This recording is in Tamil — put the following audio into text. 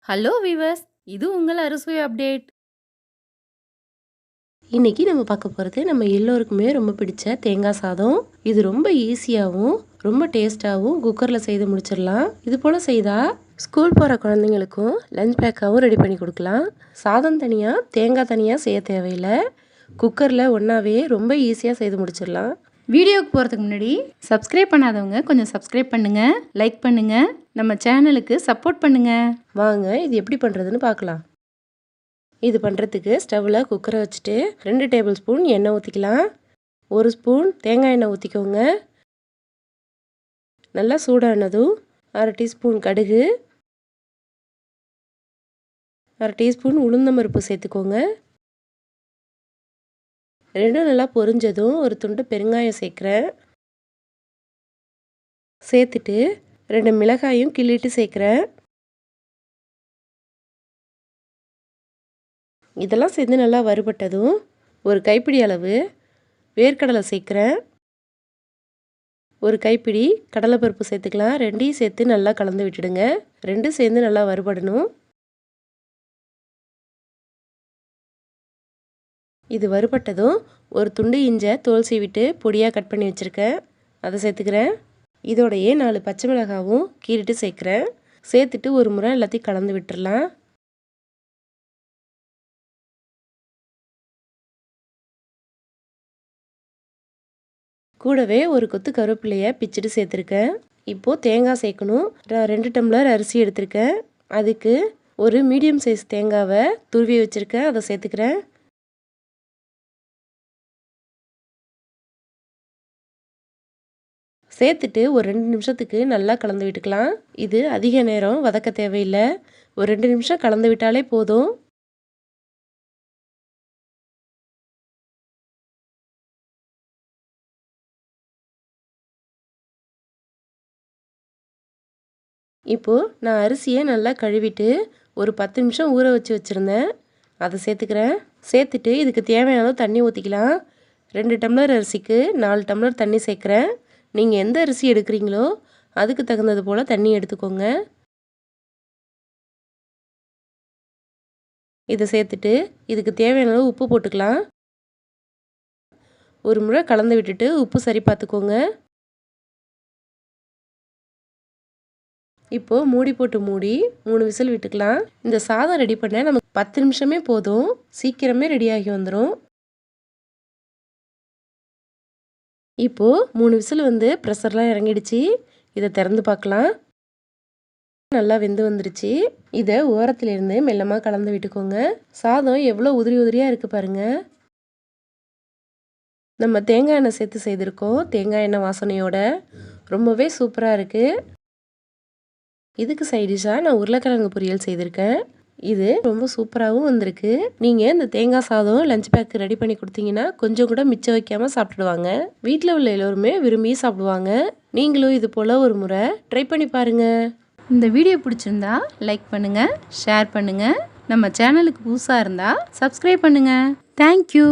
ஹலோ வீவர்ஸ், இது உங்கள் அறுசுவை அப்டேட். இன்னைக்கு நம்ம பார்க்க போகிறது நம்ம எல்லோருக்குமே ரொம்ப பிடிச்ச தேங்காய் சாதம். இது ரொம்ப ஈஸியாகவும் ரொம்ப டேஸ்ட்டாகவும் குக்கரில் செய்து முடிச்சிடலாம். இது போல் செய்தால் ஸ்கூல் போகிற குழந்தைங்களுக்கும் லஞ்ச் பேக்காகவும் ரெடி பண்ணி கொடுக்கலாம். சாதம் தனியாக தேங்காய் தனியாக செய்ய தேவையில்லை. குக்கரில் ஒன்றாவே ரொம்ப ஈஸியாக செய்து முடிச்சிடலாம். வீடியோக்கு போகிறதுக்கு முன்னாடி சப்ஸ்கிரைப் பண்ணாதவங்க கொஞ்சம் சப்ஸ்கிரைப் பண்ணுங்கள், லைக் பண்ணுங்கள், நம்ம சேனலுக்கு சப்போர்ட் பண்ணுங்கள். வாங்க இது எப்படி பண்ணுறதுன்னு பார்க்கலாம். இது பண்ணுறதுக்கு ஸ்டவ்வில் குக்கரை வச்சுட்டு 2 டேபிள் ஸ்பூன் எண்ணெய் ஊற்றிக்கலாம். 1 ஸ்பூன் தேங்காய் எண்ணெய் ஊற்றிக்கோங்க. நல்லா சூடானதும் 1/2 டீஸ்பூன் கடுகு, 1/2 டீஸ்பூன் உளுந்தம்பருப்பு சேர்த்துக்கோங்க. ரெண்டும் நல்லா பொரிஞ்சதும் ஒரு துண்டு பெருங்காயம் சேர்க்குறேன். சேர்த்துட்டு 2 மிளகாயும் கிள்ளிட்டு சேர்க்குறேன். இதெல்லாம் சேர்ந்து நல்லா வறுபட்டதும் ஒரு கைப்பிடி அளவு வேர்க்கடலை சேர்க்குறேன். ஒரு கைப்பிடி கடலைப்பருப்பு சேர்த்துக்கலாம். ரெண்டையும் சேர்த்து நல்லா கலந்து விட்டுடுங்க. ரெண்டும் சேர்ந்து நல்லா வறுபடணும். இது வறுபட்டதும் ஒரு துண்டு இஞ்சை தோல் சீவிட்டு பொடியாக கட் பண்ணி வச்சுருக்கேன், அதை சேர்த்துக்கிறேன். இதோடையே 4 பச்சை மிளகாவும் கீறிட்டு சேர்க்குறேன். சேர்த்துட்டு ஒரு முறை எல்லாத்தையும் கலந்து விட்டுடலாம். கூடவே ஒரு கொத்து கருவேப்பிலையை பிச்சுட்டு சேர்த்துருக்கேன். இப்போது தேங்காய் சேர்க்கணும். 2 டம்ளர் அரிசி எடுத்திருக்கேன். அதுக்கு ஒரு மீடியம் சைஸ் தேங்காவை துருவி வச்சுருக்கேன், அதை சேர்த்துக்கிறேன். சேர்த்துட்டு ஒரு 2 நிமிஷத்துக்கு நல்லா கலந்து விட்டுக்கலாம். இது அதிக நேரம் வதக்க தேவையில்லை. ஒரு 2 நிமிஷம் கலந்து விட்டாலே போதும். இப்போது நான் அரிசியை நல்லா கழுவிட்டு ஒரு 10 நிமிஷம் ஊற வச்சுருந்தேன், அதை சேர்த்துக்கிறேன். சேர்த்துட்டு இதுக்கு தேவையான அளவு தண்ணி ஊற்றிக்கலாம். 2 டம்ளர் அரிசிக்கு 4 டம்ளர் தண்ணி சேர்க்குறேன். நீங்கள் எந்த அரிசி எடுக்கிறீங்களோ அதுக்கு தகுந்தது போல் தண்ணி எடுத்துக்கோங்க. இதை சேர்த்துட்டு இதுக்கு தேவையான அளவு உப்பு போட்டுக்கலாம். ஒரு முறை கலந்து விட்டுட்டு உப்பு சரி பார்த்துக்கோங்க. இப்போது மூடி போட்டு மூடி 3 விசில் விட்டுக்கலாம். இந்த சாதம் ரெடி பண்ண நமக்கு 10 நிமிஷமே போதும். சீக்கிரமே ரெடியாகி வந்துடும். இப்போது 3 விசில் ப்ரெஷர்லாம் இறங்கிடுச்சு. இதை திறந்து பார்க்கலாம். நல்லா வெந்து வந்துருச்சு. இதை ஓரத்துலேருந்து மெல்லமாக கலந்து விட்டுக்கோங்க. சாதம் எவ்வளோ உதிரி உதிரியாக இருக்குது பாருங்கள். நம்ம தேங்காய் எண்ணெய் சேர்த்து செய்திருக்கோம். தேங்காய் எண்ணெய் வாசனையோட ரொம்பவே சூப்பராக இருக்குது. இதுக்கு சைடிஷாக நான் உருளைக்கிழங்கு பொரியல் செய்திருக்கேன். இது ரொம்ப சூப்பராகவும் வந்திருக்கு. நீங்கள் இந்த தேங்காய் சாதம் லஞ்ச் பேக் ரெடி பண்ணி கொடுத்தீங்கன்னா கொஞ்சம் கூட மிச்சம் வைக்காமல் சாப்பிட்டுடுவாங்க. வீட்டில் உள்ள எல்லோருமே விரும்பி சாப்பிடுவாங்க. நீங்களும் இது போல் ஒரு முறை ட்ரை பண்ணி பாருங்கள். இந்த வீடியோ பிடிச்சிருந்தா லைக் பண்ணுங்கள், ஷேர் பண்ணுங்கள். நம்ம சேனலுக்கு புதுசாக இருந்தால் சப்ஸ்கிரைப் பண்ணுங்கள். தேங்க்யூ.